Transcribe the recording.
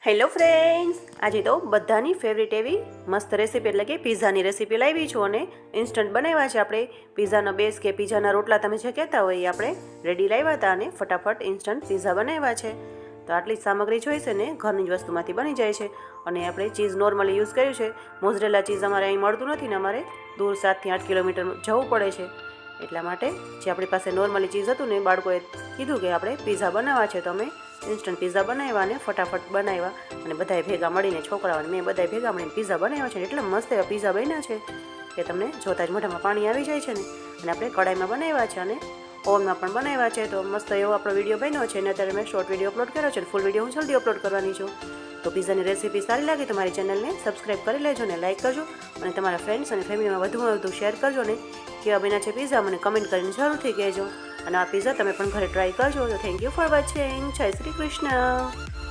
Hello friends, આજે તો બધાની ફેવરિટ એવી મસ્ત રેસીપી એટલે કે પીઝાની રેસીપી લાવી છું અને ઇન્સ્ટન્ટ બનાવ્યા છે આપણે. પીઝાનો બેઝ કે પીઝાના રોટલા તમે જે કહેતા હોય એ આપણે રેડી લાવ્યા હતા અને ફટાફટ ઇન્સ્ટન્ટ પીઝા બનાવ્યા છે. તો આટલી જ સામગ્રી જોઈશે ને ઘરની જ વસ્તુમાંથી બની જાય છે. અને આપણે ચીઝ નોર્મલી યુઝ કર્યું છે. મોઝરેલા ચીઝ અમારે અહીં મળતું નથી ને અમારે દૂર 7 થી 8 કિલોમીટર જવું પડે છે. એટલા માટે જે આપણી પાસે નોર્મલી ચીઝ હતું ને બાળકોએ કીધું કે આપણે પીઝા બનાવવા છે, તો અમે ઇન્સ્ટન્ટ પીઝા બનાવ્યા અને ફટાફટ બનાવ્યા અને બધાએ ભેગા મળીને છોકરાઓને મેં બધાએ ભેગા મળીને પીઝા બનાવ્યા છે. એટલે મસ્ત એવા પીઝા બન્યા છે કે તમને જોતાં જ મોઢામાં પાણી આવી જાય છે ને. અને આપણે કઢાઈમાં બનાવ્યા છે અને ઓવનમાં પણ બનાવ્યા છે. તો મસ્ત એવો આપણો વિડીયો બન્યો છે અને અત્યારે મેં શોર્ટ વિડીયો અપલોડ કર્યો છે. ફૂલ વિડીયો હું જલ્દી અપલોડ કરવાની છું. તો પીઝાની રેસીપી સારી લાગે તો મારી ચેનલને સબસ્ક્રાઈબ કરી લેજો અને લાઇક કરજો અને તમારા ફ્રેન્ડ્સ અને ફેમિલીમાં વધુમાં વધુ શેર કરજો ને કેવા બન્યા છે પીઝા મને કમેન્ટ કરીને જરૂરથી કહેજો. અને આ પીઝા તમે પણ ઘરે ટ્રાય કરજો. તો થેન્ક યુ ફોર વોચિંગ. જય શ્રી કૃષ્ણ.